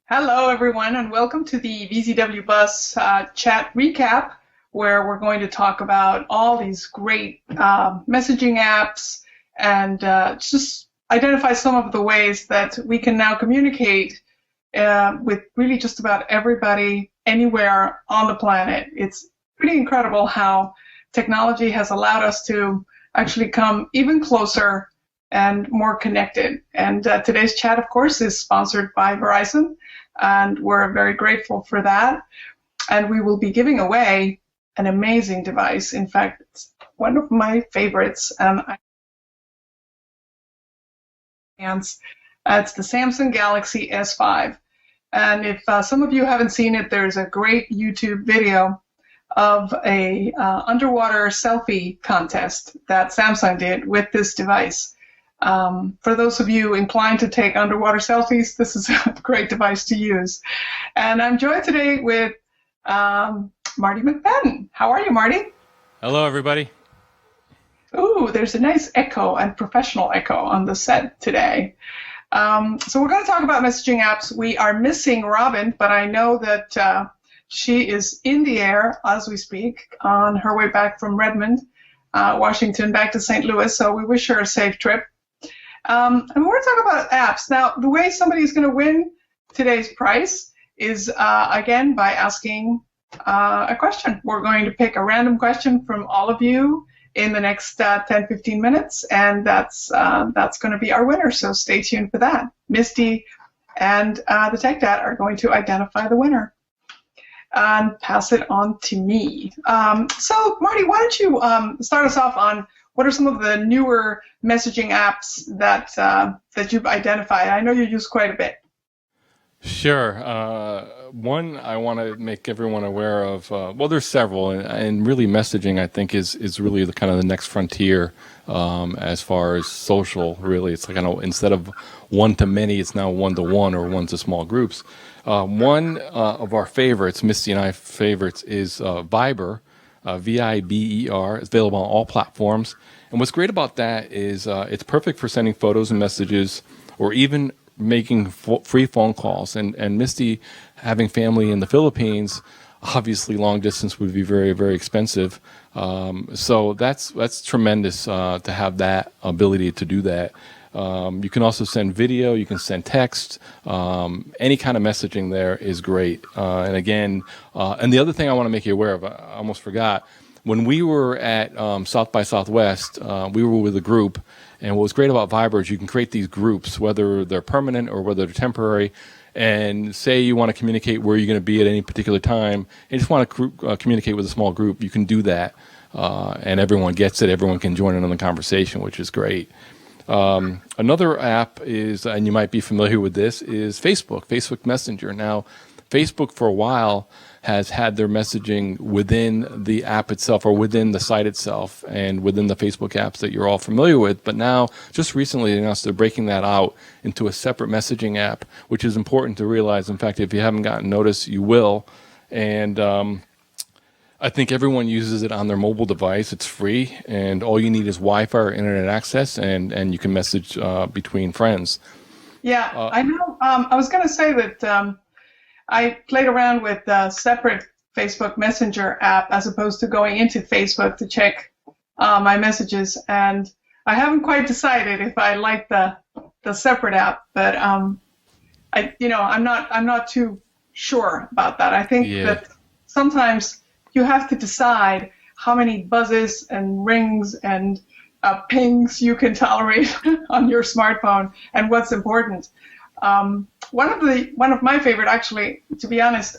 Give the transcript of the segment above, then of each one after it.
Hello, everyone, and welcome to the VZWBuzz chat recap, where we're going to talk about all these great messaging apps and just identify some of the ways that we can now communicate with really just about everybody anywhere on the planet. It's pretty incredible how technology has allowed us to actually come even closer and more connected. And today's chat, of course, is sponsored by Verizon, and we're very grateful for that. And we will be giving away an amazing device. In fact, it's one of my favorites. It's the Samsung Galaxy S5. And if some of you haven't seen it, there's a great YouTube video of a underwater selfie contest that Samsung did with this device. For those of you inclined to take underwater selfies, this is a great device to use. And I'm joined today with Marty McPadden. How are you, Marty? Hello, everybody. Ooh, there's a nice echo and professional echo on the set today. So we're going to talk about messaging apps. We are missing Robin, but I know that she is in the air as we speak on her way back from Redmond, Washington, back to St. Louis. So we wish her a safe trip. And we're going to talk about apps. Now, the way somebody is going to win today's prize is, again, by asking a question. We're going to pick a random question from all of you in the next 10-15 minutes, and that's going to be our winner. So stay tuned for that. Misty and the Tech Dad are going to identify the winner and pass it on to me. So, Marty, why don't you start us off on what are some of the newer messaging apps that you've identified? I know you use quite a bit. Sure. One I want to make everyone aware of, well, there's several, and really messaging, I think, is really the kind of the next frontier as far as social, really. It's like, instead of one-to-many, it's now one-to-one or one-to-small groups. One of our favorites, Misty and I favorites, is Viber. Viber. It's available on all platforms. And what's great about that is it's perfect for sending photos and messages, or even making free phone calls. And Misty, having family in the Philippines, obviously long distance would be very, very expensive. So that's tremendous to have that ability to do that. You can also send video, you can send text, any kind of messaging there is great. And again, and the other thing I want to make you aware of, I almost forgot, when we were at South by Southwest, we were with a group, and what was great about Viber is you can create these groups, whether they're permanent or whether they're temporary, and say you want to communicate where you're going to be at any particular time, and you just want to communicate with a small group, you can do that, and everyone gets it, everyone can join in on the conversation, which is great. Another app is, and you might be familiar with this, is Facebook Messenger. Now, Facebook for a while has had their messaging within the app itself, or within the site itself, and within the Facebook apps that you're all familiar with. But now, just recently, they announced they're breaking that out into a separate messaging app, which is important to realize. In fact, if you haven't gotten notice, you will. And I think everyone uses it on their mobile device. It's free, and all you need is Wi-Fi or internet access, and you can message between friends. Yeah, I know. I was going to say that I played around with a separate Facebook Messenger app as opposed to going into Facebook to check my messages, and I haven't quite decided if I like the separate app, but I'm not too sure about that. I think that sometimes you have to decide how many buzzes and rings and pings you can tolerate on your smartphone and what's important. One of my favorite, actually, to be honest,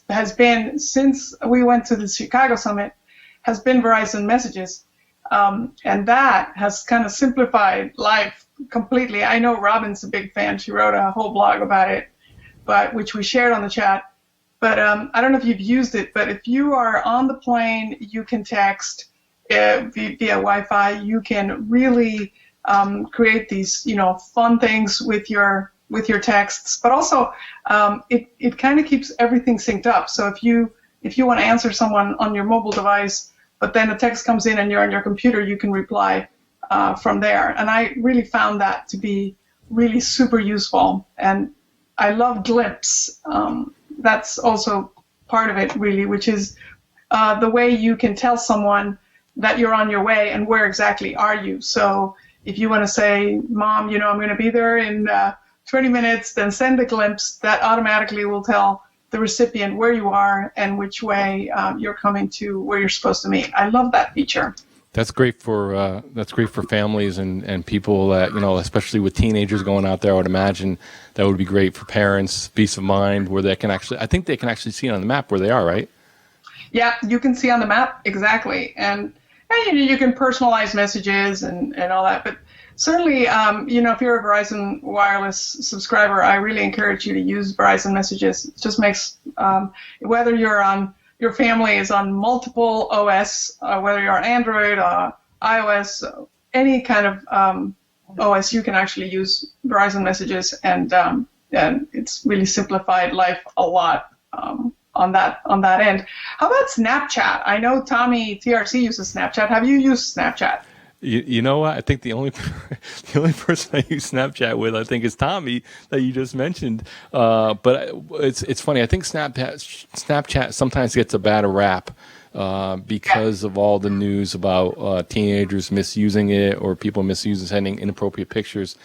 has been, since we went to the Chicago Summit, has been Verizon Messages, and that has kind of simplified life completely. I know Robin's a big fan; she wrote a whole blog about it, which we shared on the chat. But I don't know if you've used it, but if you are on the plane, you can text via Wi-Fi. You can really create these, fun things with your texts. But also, it kind of keeps everything synced up. So if you want to answer someone on your mobile device, but then a text comes in and you're on your computer, you can reply from there. And I really found that to be really super useful. And I love Glimpse. That's also part of it, really, which is the way you can tell someone that you're on your way and where exactly are you. So if you want to say, Mom, I'm going to be there in 20 minutes, then send a glimpse. That automatically will tell the recipient where you are and which way you're coming to where you're supposed to meet. I love that feature. That's great for families and people that, especially with teenagers going out there. I would imagine that would be great for parents, peace of mind, where I think they can actually see it on the map where they are, right? Yeah, you can see on the map, exactly. And you can personalize messages and all that. But certainly, if you're a Verizon Wireless subscriber, I really encourage you to use Verizon Messages. It just makes, whether your family is on multiple OS, whether you're on Android or iOS, any kind of OS, you can actually use Verizon Messages, and it's really simplified life a lot on that end. How about Snapchat? I know Tommy TRC uses Snapchat. Have you used Snapchat? You know what? I think the only person I use Snapchat with, I think, is Tommy that you just mentioned. But it's funny. I think Snapchat sometimes gets a bad rap because of all the news about teenagers misusing it or people sending inappropriate pictures.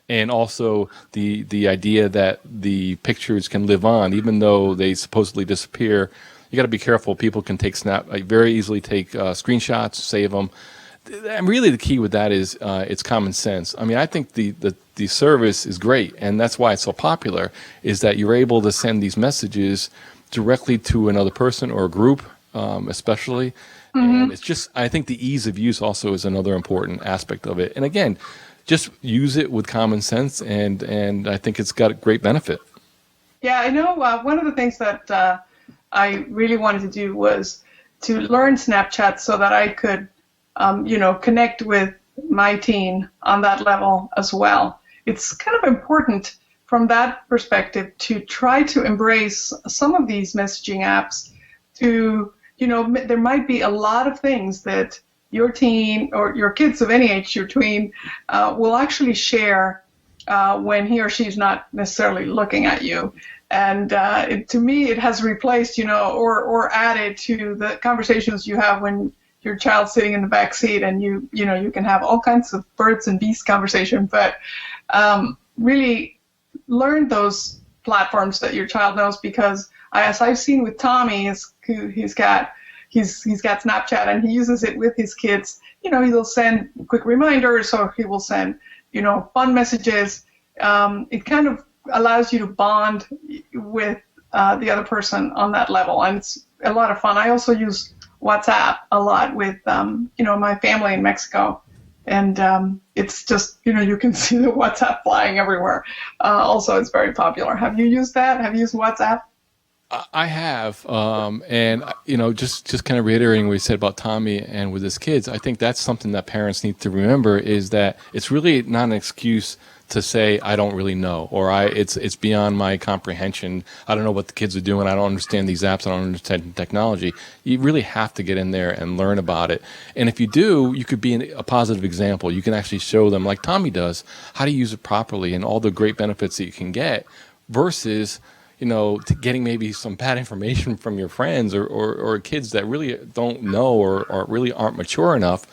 And also the idea that the pictures can live on, even though they supposedly disappear. You got to be careful. People can very easily take screenshots, save them. And really the key with that is it's common sense. I mean, I think the service is great, and that's why it's so popular, is that you're able to send these messages directly to another person or a group, especially. Mm-hmm. And it's just, I think the ease of use also is another important aspect of it. And again, just use it with common sense, and I think it's got a great benefit. Yeah, I know one of the things that I really wanted to do was to learn Snapchat so that I could connect with my teen on that level as well. It's kind of important from that perspective to try to embrace some of these messaging apps to, there might be a lot of things that your teen or your kids of any age, your tween, will actually share when he or she's not necessarily looking at you. And to me, it has replaced, or added to the conversations you have when your child's sitting in the back seat, and you can have all kinds of birds and bees conversation, but really learn those platforms that your child knows, because as I've seen with Tommy, he's got Snapchat and he uses it with his kids. He'll send quick reminders, or he will send fun messages. It kind of allows you to bond with the other person on that level, and it's a lot of fun. I also use WhatsApp a lot with my family in Mexico, and it's just you can see the WhatsApp flying everywhere. Also, it's very popular. Have you used that? Have you used WhatsApp? I have, and just kind of reiterating what you said about Tommy and with his kids, I think that's something that parents need to remember, is that it's really not an excuse to say I don't really know, or it's beyond my comprehension. I don't know what the kids are doing. I don't understand these apps. I don't understand technology. You really have to get in there and learn about it. And if you do, you could be a positive example. You can actually show them, like Tommy does, how to use it properly and all the great benefits that you can get, versus to getting maybe some bad information from your friends or kids that really don't know or really aren't mature enough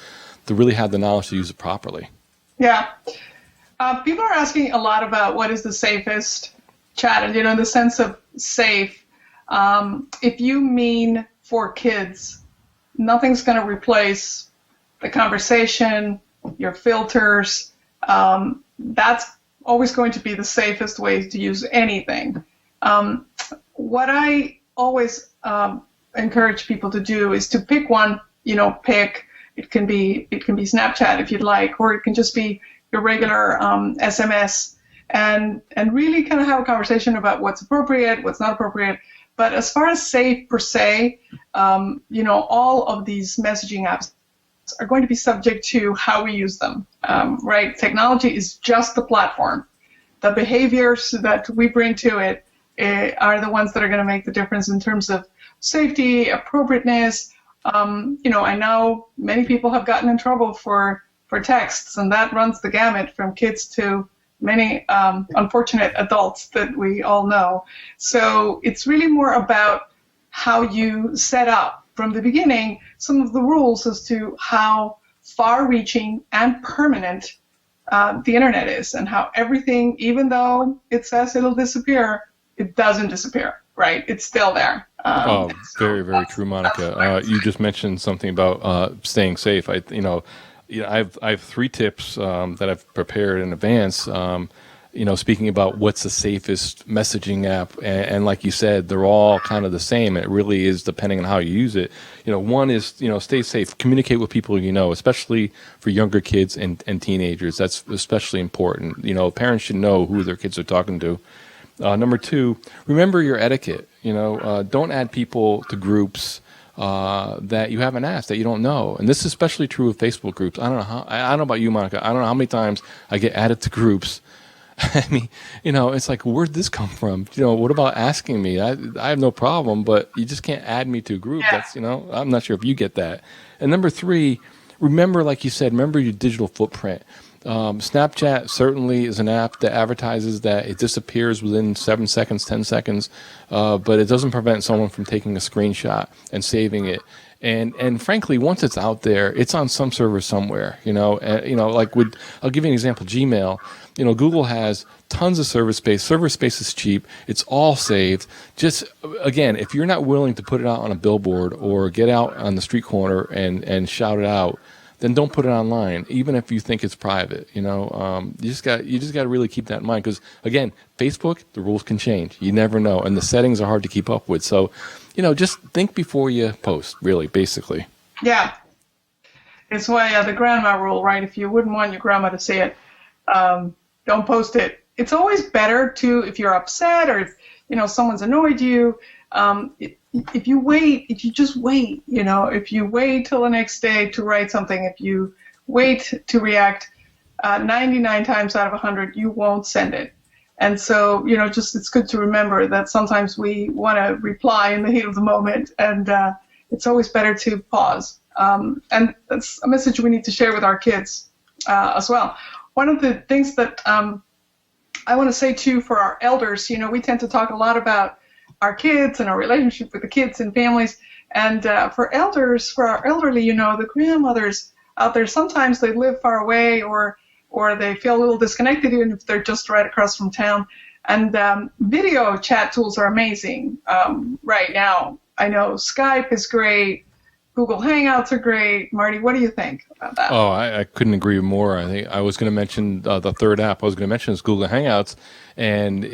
to really have the knowledge to use it properly. Yeah. People are asking a lot about what is the safest chat, and in the sense of safe, if you mean for kids, nothing's going to replace the conversation, your filters. That's always going to be the safest way to use anything. What I always encourage people to do is to pick one. It can be Snapchat if you'd like, or it can just be your regular SMS, and really kind of have a conversation about what's appropriate, what's not appropriate. But as far as safe per se, all of these messaging apps are going to be subject to how we use them, right? Technology is just the platform. The behaviors that we bring to it are the ones that are going to make the difference in terms of safety, appropriateness. I know many people have gotten in trouble for texts, and that runs the gamut from kids to many unfortunate adults that we all know. So it's really more about how you set up from the beginning some of the rules as to how far-reaching and permanent the internet is, and how everything, even though it says it'll disappear, it doesn't disappear, right? It's still there. Very, very true, Monica. You just mentioned something about staying safe. I have 3 tips that I've prepared in advance. Speaking about what's the safest messaging app, and like you said, they're all kind of the same. It really is depending on how you use it. One is, stay safe, communicate with people especially for younger kids and teenagers. That's especially important. Parents should know who their kids are talking to. Number 2, remember your etiquette. Don't add people to groups that you haven't asked, that you don't know. And this is especially true of Facebook groups. I don't know about you, Monica. I don't know how many times I get added to groups. I mean, it's like, where'd this come from? What about asking me? I have no problem, but you just can't add me to a group. Yeah. That's, I'm not sure if you get that. And number 3, remember, like you said, remember your digital footprint. Snapchat certainly is an app that advertises that it disappears within 7 seconds, 10 seconds, but it doesn't prevent someone from taking a screenshot and saving it. And frankly, once it's out there, it's on some server somewhere. I'll give you an example. Gmail. Google has tons of server space. Server space is cheap. It's all saved. Just, again, if you're not willing to put it out on a billboard or get out on the street corner and shout it out, then don't put it online, even if you think it's private. You just got to really keep that in mind, because again, Facebook, the rules can change. You never know, and the settings are hard to keep up with. So, just think before you post. Really, basically. Yeah, it's why the grandma rule, right? If you wouldn't want your grandma to see it, don't post it. It's always better to, if you're upset or if someone's annoyed you. If you just wait, if you wait till the next day to write something, if you wait to react, 99 times out of 100, you won't send it. And so, it's good to remember that sometimes we want to reply in the heat of the moment, and it's always better to pause. And that's a message we need to share with our kids as well. One of the things that I want to say, too, for our elders, we tend to talk a lot about our kids and our relationship with the kids and families. And for our elderly, the grandmothers out there, sometimes they live far away or they feel a little disconnected, even if they're just right across from town. And video chat tools are amazing right now. I know Skype is great. Google Hangouts are great. Marty, what do you think about that? Oh, I couldn't agree more. I think I was going to mention the third app I was going to mention is Google Hangouts, and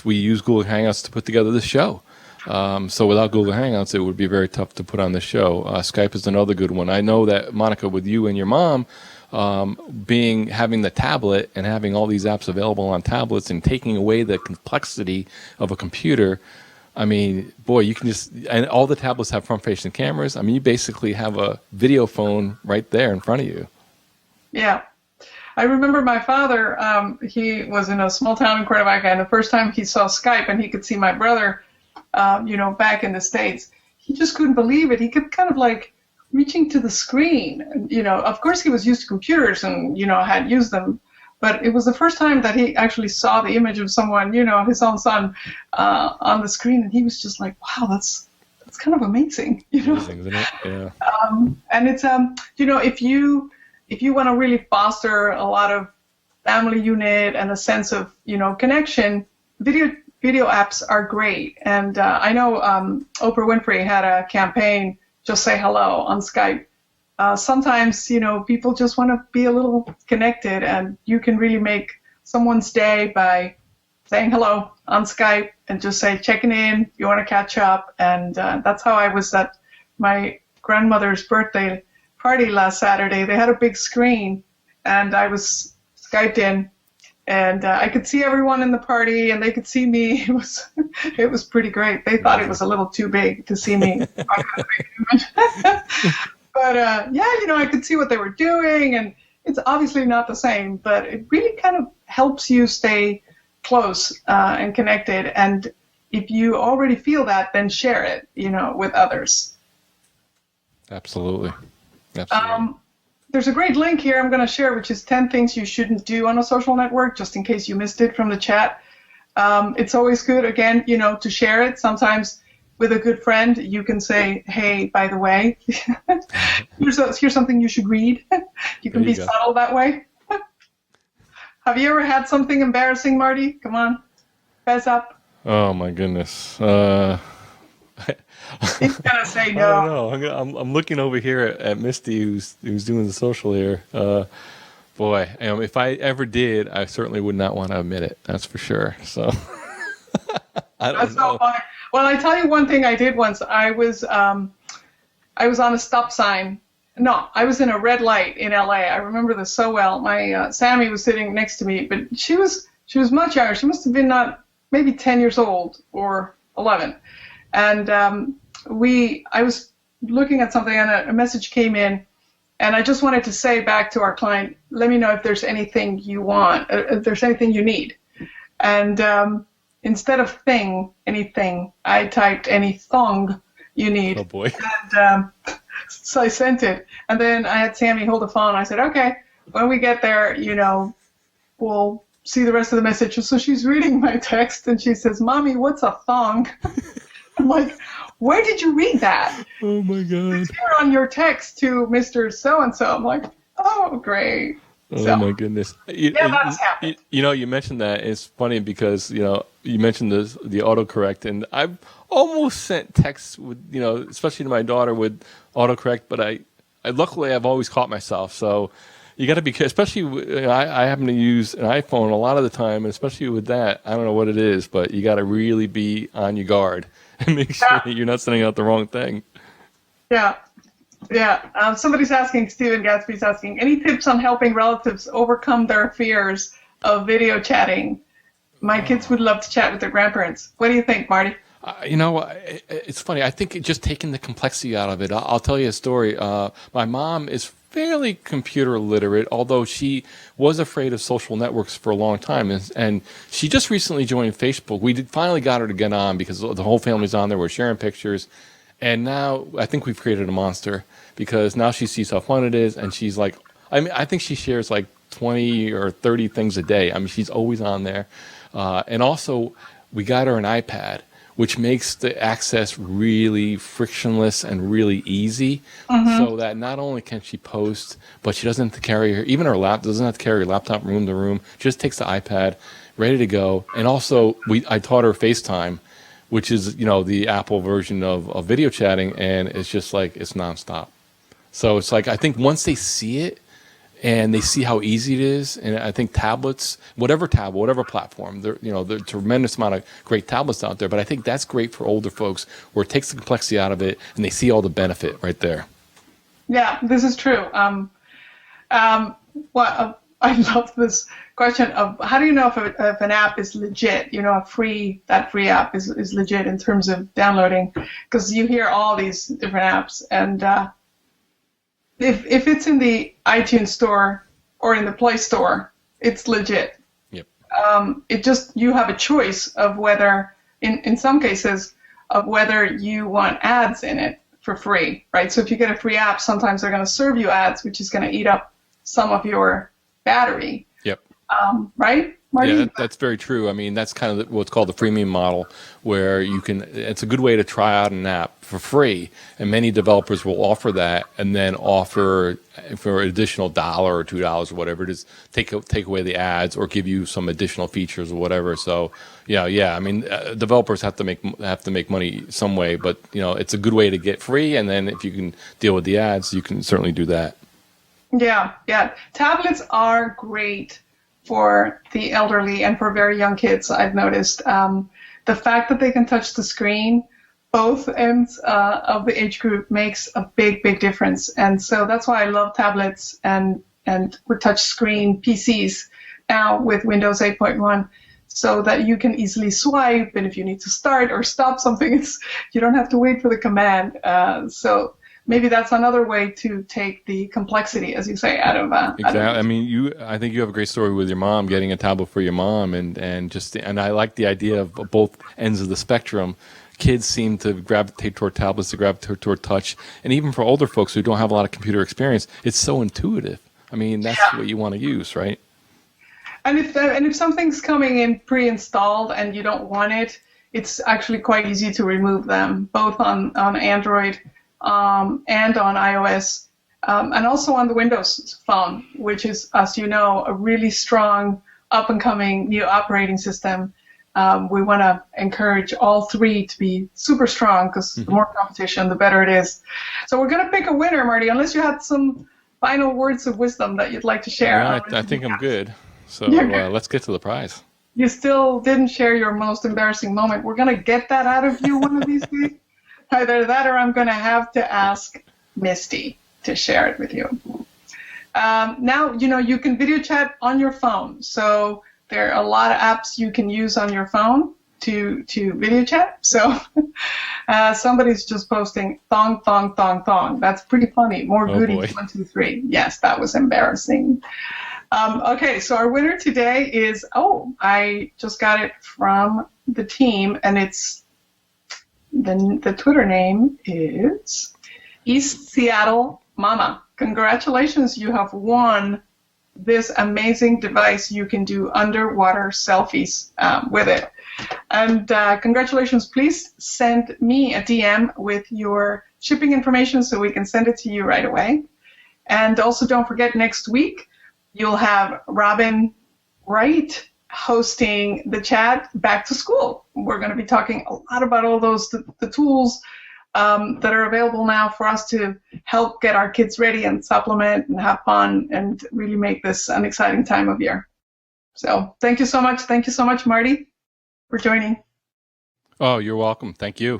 we use Google Hangouts to put together this show. So without Google Hangouts, it would be very tough to put on the show. Skype is another good one. I know that, Monica, with you and your mom, having the tablet and having all these apps available on tablets and taking away the complexity of a computer. I mean, boy, you can and all the tablets have front-facing cameras. I mean, you basically have a video phone right there in front of you. Yeah. I remember my father, he was in a small town in Cuernavaca, and the first time he saw Skype and he could see my brother, back in the States, he just couldn't believe it. He kept kind of like reaching to the screen. And, of course he was used to computers and, had used them. But it was the first time that he actually saw the image of someone, his own son, on the screen, and he was just like, "Wow, that's kind of amazing." Amazing, isn't it? Yeah. And it's if you want to really foster a lot of family unit and a sense of connection, video apps are great. And I know Oprah Winfrey had a campaign, "Just Say Hello" on Skype. Sometimes, people just want to be a little connected, and you can really make someone's day by saying hello on Skype and just say, checking in, you want to catch up. And that's how I was at my grandmother's birthday party last Saturday. They had a big screen, and I was Skyped in, and I could see everyone in the party, and they could see me. It was pretty great. They thought it was a little too big to see me. But, I could see what they were doing, and it's obviously not the same, but it really kind of helps you stay close and connected. And if you already feel that, then share it, with others. Absolutely. there's a great link here I'm going to share, which is 10 things you shouldn't do on a social network, just in case you missed it from the chat. It's always good, again, to share it. Sometimes with a good friend, you can say, hey, by the way, here's something you should read. You can be subtle that way. Have you ever had something embarrassing, Marty? Come on, fess up. Oh, my goodness. He's going to say no. I don't know. I'm looking over here at Misty, who's doing the social here. Boy, if I ever did, I certainly would not want to admit it. That's for sure. So I don't know. So funny. Well, I tell you one thing I did once. I was on a stop sign. No, I was in a red light in LA. I remember this so well. My Sammy was sitting next to me, but she was much younger. She must have been maybe 10 years old or 11. And I was looking at something, and a message came in, and I just wanted to say back to our client, let me know if there's anything you want, if there's anything you need. And instead of anything, I typed any thong you need. Oh, boy. And so I sent it. And then I had Sammy hold the phone. I said, okay, when we get there, we'll see the rest of the message. So she's reading my text, and she says, Mommy, what's a thong? I'm like, where did you read that? Oh, my God. It's here on your text to Mr. So-and-so. I'm like, oh, great. Oh, my goodness. That's happened. You mentioned that. It's funny because, you mentioned the autocorrect, and I've almost sent texts with, especially to my daughter with autocorrect, but I luckily I've always caught myself. So you got to be careful, especially I happen to use an iPhone a lot of the time, and especially with that, I don't know what it is, but you got to really be on your guard and make sure that you're not sending out the wrong thing. Yeah. Somebody's asking, Stephen Gatsby's asking, any tips on helping relatives overcome their fears of video chatting? My kids would love to chat with their grandparents. What do you think, Marty? It's funny. I think just taking the complexity out of it. I'll tell you a story. My mom is fairly computer literate, although she was afraid of social networks for a long time. And she just recently joined Facebook. We finally got her to get on because the whole family's on there. We're sharing pictures. And now I think we've created a monster because now she sees how fun it is. And she's like, I think she shares like 20 or 30 things a day. She's always on there. And also, we got her an iPad, which makes the access really frictionless and really easy, so that not only can she post, but she doesn't have to carry her laptop doesn't have to carry her laptop room to room. She just takes the iPad, ready to go. And also, I taught her FaceTime, which is the Apple version of video chatting, and it's just like it's nonstop. So it's like I think once they see it, and they see how easy it is, and I think tablets, whatever platform, there's a tremendous amount of great tablets out there, but I think that's great for older folks where it takes the complexity out of it, and they see all the benefit right there. Yeah, this is true. I love this question of how do you know if an app is legit? That free app is legit in terms of downloading, because you hear all these different apps, and if it's in the iTunes store or in the Play Store, it's legit. Yep. You have a choice of whether, in some cases, of whether you want ads in it for free, right? So if you get a free app, sometimes they're going to serve you ads, which is going to eat up some of your battery. Yep. Right? Marty? Yeah, that's very true. That's kind of what's called the freemium model, where it's a good way to try out an app for free, and many developers will offer that, and then offer for an additional $1 or $2 or whatever it is, take away the ads or give you some additional features or whatever. So developers have to make money some way, but it's a good way to get free, and then if you can deal with the ads, you can certainly do that. Yeah. Tablets are great for the elderly and for very young kids. I've noticed the fact that they can touch the screen, both ends of the age group, makes a big difference. And so that's why I love tablets and with touch screen PCs now with Windows 8.1, so that you can easily swipe, and if you need to start or stop something, you don't have to wait for the command. So maybe that's another way to take the complexity, as you say, out of exactly. I think you have a great story with your mom, getting a tablet for your mom, and I like the idea of both ends of the spectrum, kids seem to gravitate toward tablets, to gravitate toward touch. And even for older folks who don't have a lot of computer experience, it's so intuitive. I mean, that's what you want to use, right? And if something's coming in pre-installed and you don't want it, it's actually quite easy to remove them, both on Android and on iOS, and also on the Windows Phone, which is, as you know, a really strong up-and-coming new operating system. We want to encourage all three to be super strong, because the more competition, the better it is. So we're going to pick a winner, Marty, unless you had some final words of wisdom that you'd like to share. Yeah, I think I'm good. So let's get to the prize. You still didn't share your most embarrassing moment. We're going to get that out of you one of these days. Either that or I'm going to have to ask Misty to share it with you. Now, you can video chat on your phone. So there are a lot of apps you can use on your phone to video chat. So somebody's just posting thong, thong, thong, thong. That's pretty funny. More goodies, 1, 2, 3. Yes, that was embarrassing. Okay, so our winner today is, I just got it from the team, and it's, the Twitter name is East Seattle Mama. Congratulations, you have won this amazing device. You can do underwater selfies with it. And congratulations, please send me a DM with your shipping information so we can send it to you right away. And also don't forget, next week, you'll have Robin Wright hosting the chat Back to School. We're going to be talking a lot about all those the tools that are available now for us to help get our kids ready and supplement and have fun and really make this an exciting time of year. So thank you so much. Thank you so much, Marty, for joining. Oh, you're welcome. Thank you.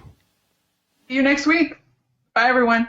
See you next week. Bye, everyone.